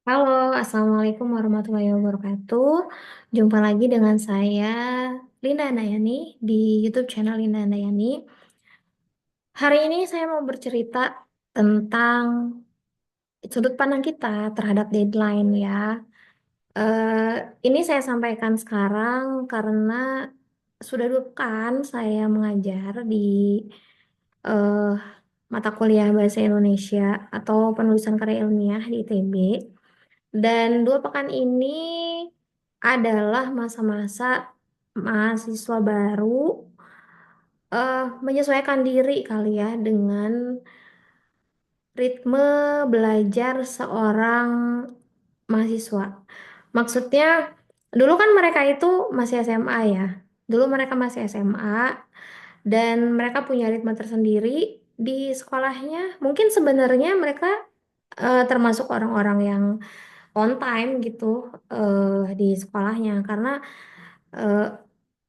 Halo, Assalamualaikum warahmatullahi wabarakatuh. Jumpa lagi dengan saya, Linda Nayani, di YouTube channel Linda Nayani. Hari ini saya mau bercerita tentang sudut pandang kita terhadap deadline ya. Eh, ini saya sampaikan sekarang karena sudah 2 pekan saya mengajar di eh, mata kuliah Bahasa Indonesia atau penulisan karya ilmiah di ITB. Dan 2 pekan ini adalah masa-masa mahasiswa baru menyesuaikan diri kali ya dengan ritme belajar seorang mahasiswa. Maksudnya dulu kan mereka itu masih SMA ya. Dulu mereka masih SMA dan mereka punya ritme tersendiri di sekolahnya. Mungkin sebenarnya mereka termasuk orang-orang yang on time gitu di sekolahnya karena eh,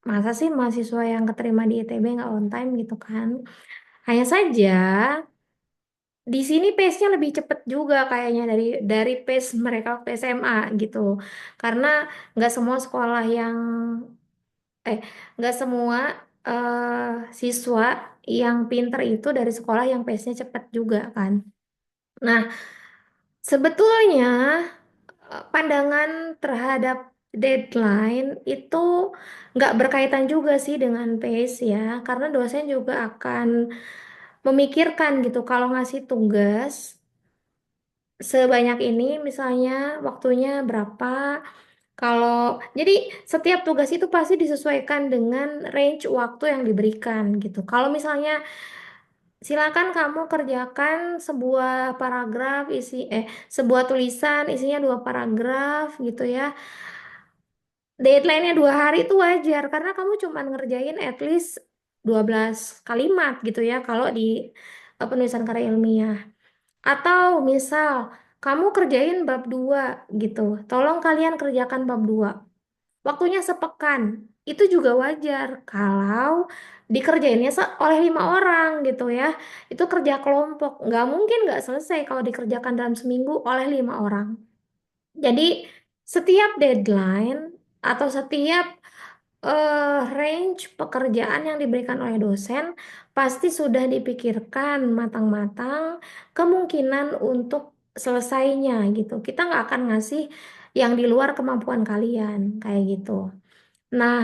masa sih mahasiswa yang keterima di ITB nggak on time gitu kan. Hanya saja di sini pace-nya lebih cepet juga kayaknya dari pace mereka waktu SMA gitu. Karena nggak semua sekolah yang eh nggak semua siswa yang pinter itu dari sekolah yang pace-nya cepet juga kan. Nah, sebetulnya pandangan terhadap deadline itu nggak berkaitan juga sih dengan pace ya, karena dosen juga akan memikirkan gitu kalau ngasih tugas sebanyak ini, misalnya waktunya berapa. Kalau jadi setiap tugas itu pasti disesuaikan dengan range waktu yang diberikan gitu. Kalau misalnya silakan kamu kerjakan sebuah paragraf sebuah tulisan isinya 2 paragraf gitu ya. Deadline-nya 2 hari itu wajar karena kamu cuma ngerjain at least 12 kalimat gitu ya kalau di penulisan karya ilmiah. Atau misal kamu kerjain bab 2 gitu. Tolong kalian kerjakan bab 2. Waktunya sepekan. Itu juga wajar kalau dikerjainnya oleh 5 orang gitu ya. Itu kerja kelompok. Nggak mungkin nggak selesai kalau dikerjakan dalam seminggu oleh 5 orang. Jadi setiap deadline atau setiap range pekerjaan yang diberikan oleh dosen pasti sudah dipikirkan matang-matang kemungkinan untuk selesainya gitu. Kita nggak akan ngasih yang di luar kemampuan kalian kayak gitu. Nah,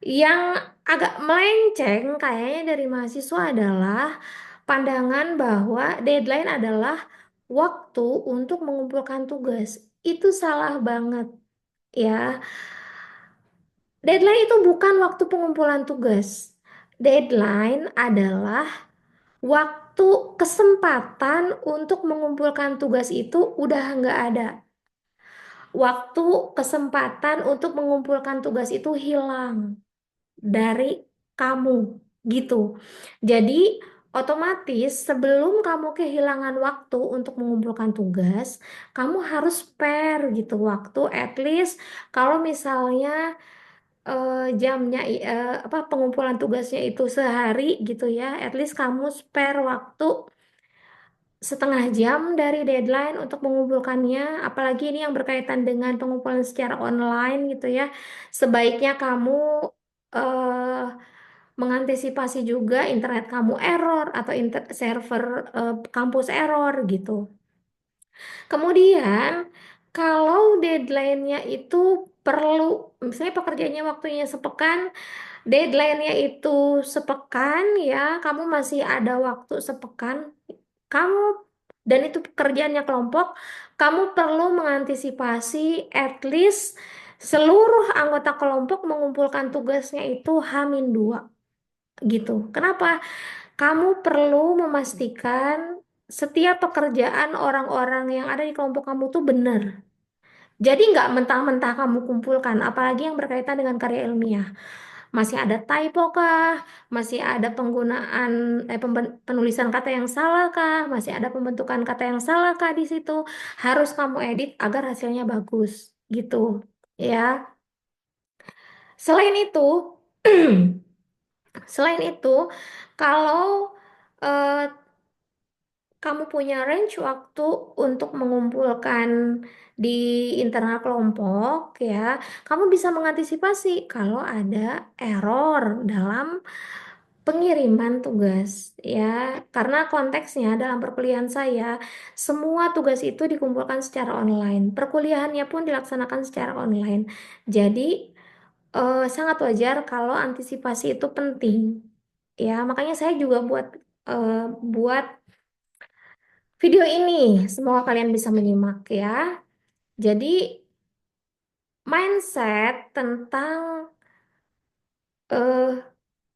yang agak melenceng kayaknya dari mahasiswa adalah pandangan bahwa deadline adalah waktu untuk mengumpulkan tugas. Itu salah banget ya. Deadline itu bukan waktu pengumpulan tugas. Deadline adalah waktu kesempatan untuk mengumpulkan tugas itu udah nggak ada. Waktu kesempatan untuk mengumpulkan tugas itu hilang dari kamu gitu. Jadi otomatis sebelum kamu kehilangan waktu untuk mengumpulkan tugas, kamu harus spare gitu waktu at least kalau misalnya jamnya apa pengumpulan tugasnya itu sehari gitu ya, at least kamu spare waktu 1/2 jam dari deadline untuk mengumpulkannya, apalagi ini yang berkaitan dengan pengumpulan secara online gitu ya. Sebaiknya kamu eh, mengantisipasi juga internet kamu error atau server kampus error gitu. Kemudian, kalau deadline-nya itu perlu, misalnya pekerjaannya waktunya sepekan, deadline-nya itu sepekan ya, kamu masih ada waktu sepekan, kamu dan itu pekerjaannya kelompok, kamu perlu mengantisipasi at least seluruh anggota kelompok mengumpulkan tugasnya itu H-2 gitu. Kenapa? Kamu perlu memastikan setiap pekerjaan orang-orang yang ada di kelompok kamu tuh benar. Jadi nggak mentah-mentah kamu kumpulkan, apalagi yang berkaitan dengan karya ilmiah. Masih ada typo kah? Masih ada penggunaan penulisan kata yang salah kah? Masih ada pembentukan kata yang salah kah di situ? Harus kamu edit agar hasilnya bagus gitu. Ya. Selain itu, selain itu, kalau eh, kamu punya range waktu untuk mengumpulkan di internal kelompok ya, kamu bisa mengantisipasi kalau ada error dalam pengiriman tugas ya. Karena konteksnya dalam perkuliahan saya, semua tugas itu dikumpulkan secara online. Perkuliahannya pun dilaksanakan secara online. Jadi sangat wajar kalau antisipasi itu penting. Ya, makanya saya juga eh, buat video ini. Semoga kalian bisa menyimak ya. Jadi, mindset tentang eh,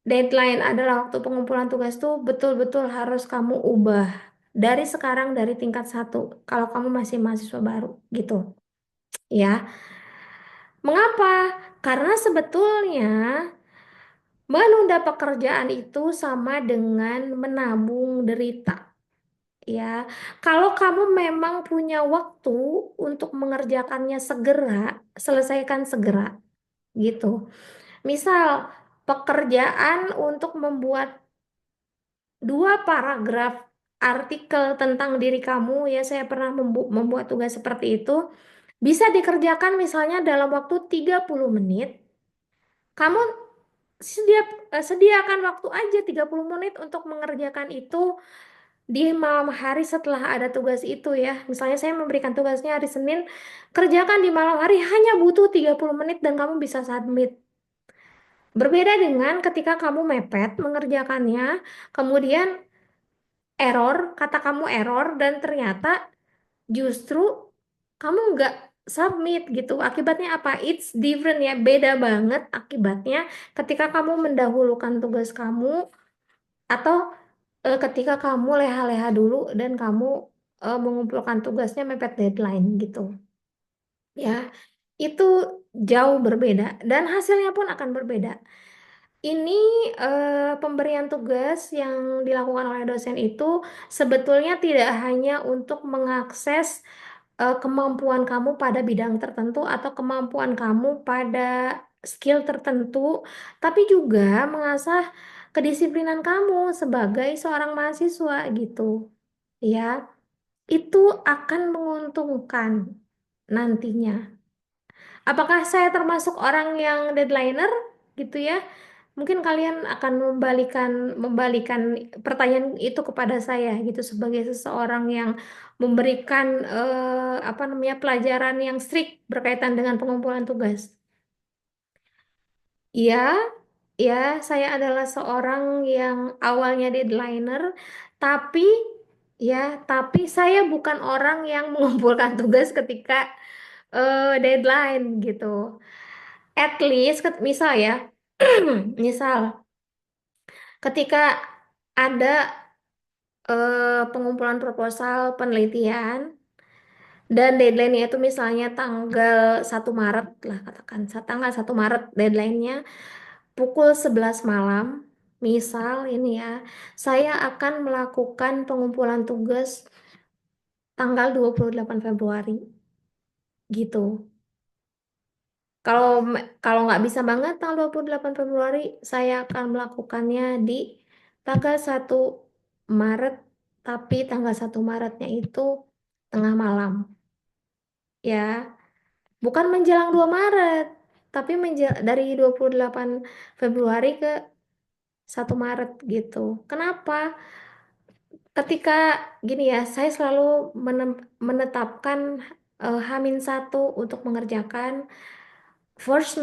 deadline adalah waktu pengumpulan tugas tuh betul-betul harus kamu ubah dari sekarang dari tingkat satu. Kalau kamu masih mahasiswa baru gitu, ya. Mengapa? Karena sebetulnya menunda pekerjaan itu sama dengan menabung derita. Ya, kalau kamu memang punya waktu untuk mengerjakannya segera, selesaikan segera, gitu. Misal, pekerjaan untuk membuat 2 paragraf artikel tentang diri kamu, ya saya pernah membuat tugas seperti itu, bisa dikerjakan misalnya dalam waktu 30 menit. Kamu sedia, sediakan waktu aja 30 menit untuk mengerjakan itu di malam hari setelah ada tugas itu ya. Misalnya saya memberikan tugasnya hari Senin, kerjakan di malam hari hanya butuh 30 menit dan kamu bisa submit. Berbeda dengan ketika kamu mepet mengerjakannya, kemudian error, kata kamu error dan ternyata justru kamu nggak submit gitu. Akibatnya apa? It's different ya, beda banget akibatnya ketika kamu mendahulukan tugas kamu atau ketika kamu leha-leha dulu dan kamu mengumpulkan tugasnya mepet deadline gitu ya, itu jauh berbeda dan hasilnya pun akan berbeda. Ini pemberian tugas yang dilakukan oleh dosen itu sebetulnya tidak hanya untuk mengakses kemampuan kamu pada bidang tertentu atau kemampuan kamu pada skill tertentu, tapi juga mengasah kedisiplinan kamu sebagai seorang mahasiswa gitu. Ya, itu akan menguntungkan nantinya. Apakah saya termasuk orang yang deadlineer gitu ya? Mungkin kalian akan membalikan pertanyaan itu kepada saya gitu sebagai seseorang yang memberikan apa namanya pelajaran yang strict berkaitan dengan pengumpulan tugas. Iya, ya, saya adalah seorang yang awalnya deadlineer, tapi ya, tapi saya bukan orang yang mengumpulkan tugas ketika deadline gitu. At least, misal ya, misal ketika ada pengumpulan proposal penelitian dan deadline-nya itu misalnya tanggal 1 Maret lah katakan, tanggal 1 Maret deadline-nya pukul 11 malam, misal ini ya, saya akan melakukan pengumpulan tugas tanggal 28 Februari gitu. Kalau nggak bisa banget tanggal 28 Februari, saya akan melakukannya di tanggal 1 Maret, tapi tanggal 1 Maretnya itu tengah malam. Ya, bukan menjelang 2 Maret, tapi dari 28 Februari ke 1 Maret gitu. Kenapa? Ketika gini ya, saya selalu menetapkan H-1 untuk mengerjakan. Force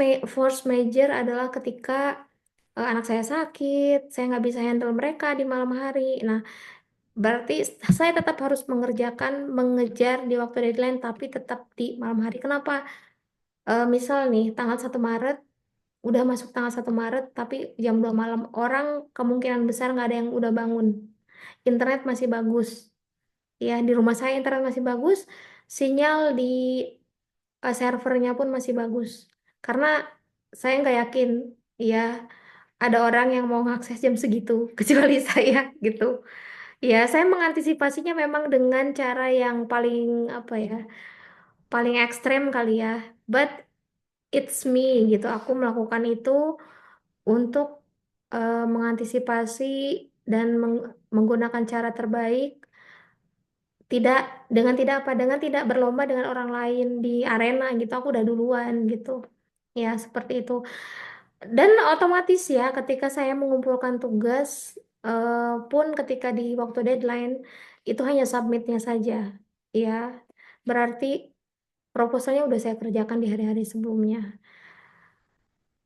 major adalah ketika anak saya sakit, saya nggak bisa handle mereka di malam hari. Nah, berarti saya tetap harus mengejar di waktu deadline, tapi tetap di malam hari. Kenapa? Misal nih, tanggal 1 Maret, udah masuk tanggal 1 Maret, tapi jam 2 malam, orang kemungkinan besar nggak ada yang udah bangun. Internet masih bagus. Ya, di rumah saya internet masih bagus, sinyal di servernya pun masih bagus. Karena saya nggak yakin, ya, ada orang yang mau ngakses jam segitu, kecuali saya gitu. Ya, saya mengantisipasinya memang dengan cara yang paling apa ya, paling ekstrem kali ya. But it's me gitu. Aku melakukan itu untuk mengantisipasi dan menggunakan cara terbaik tidak dengan tidak apa dengan tidak berlomba dengan orang lain di arena gitu, aku udah duluan gitu ya, seperti itu. Dan otomatis ya ketika saya mengumpulkan tugas, pun ketika di waktu deadline itu hanya submitnya saja ya, berarti proposalnya udah saya kerjakan di hari-hari sebelumnya.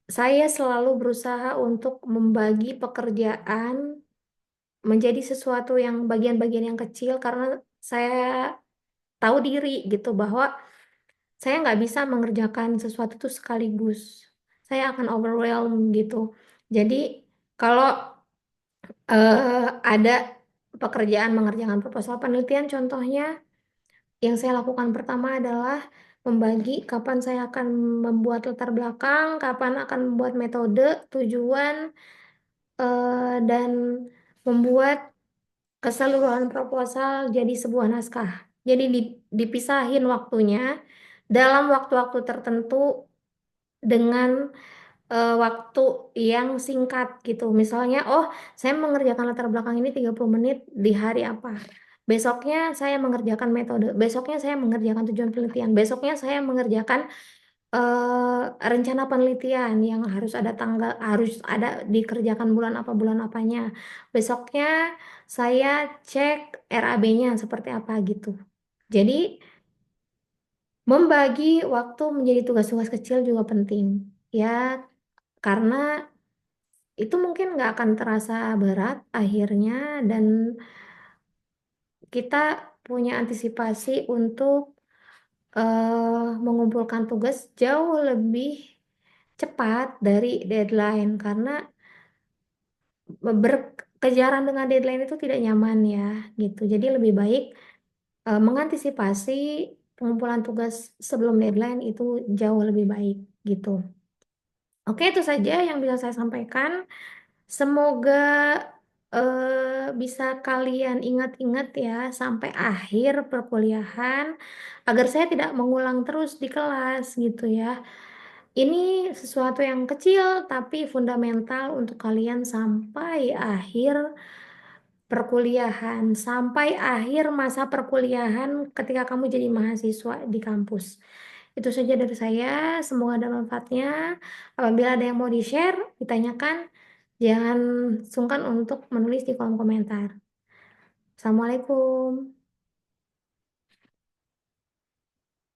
Saya selalu berusaha untuk membagi pekerjaan menjadi sesuatu yang bagian-bagian yang kecil, karena saya tahu diri gitu bahwa saya nggak bisa mengerjakan sesuatu itu sekaligus. Saya akan overwhelm gitu. Jadi kalau ada pekerjaan mengerjakan proposal penelitian contohnya, yang saya lakukan pertama adalah membagi kapan saya akan membuat latar belakang, kapan akan membuat metode, tujuan, dan membuat keseluruhan proposal jadi sebuah naskah. Jadi dipisahin waktunya dalam waktu-waktu tertentu dengan waktu yang singkat gitu. Misalnya, oh, saya mengerjakan latar belakang ini 30 menit di hari apa. Besoknya saya mengerjakan metode, besoknya saya mengerjakan tujuan penelitian, besoknya saya mengerjakan rencana penelitian yang harus ada tanggal, harus ada dikerjakan bulan apa bulan apanya. Besoknya saya cek RAB-nya seperti apa gitu. Jadi membagi waktu menjadi tugas-tugas kecil juga penting ya, karena itu mungkin nggak akan terasa berat akhirnya, dan kita punya antisipasi untuk mengumpulkan tugas jauh lebih cepat dari deadline, karena berkejaran dengan deadline itu tidak nyaman ya gitu. Jadi lebih baik mengantisipasi pengumpulan tugas sebelum deadline itu jauh lebih baik gitu. Oke, itu saja yang bisa saya sampaikan. Semoga bisa kalian ingat-ingat ya sampai akhir perkuliahan, agar saya tidak mengulang terus di kelas gitu ya. Ini sesuatu yang kecil tapi fundamental untuk kalian sampai akhir perkuliahan, sampai akhir masa perkuliahan ketika kamu jadi mahasiswa di kampus. Itu saja dari saya, semoga ada manfaatnya. Apabila ada yang mau di-share, ditanyakan, jangan sungkan untuk menulis di kolom komentar. Assalamualaikum.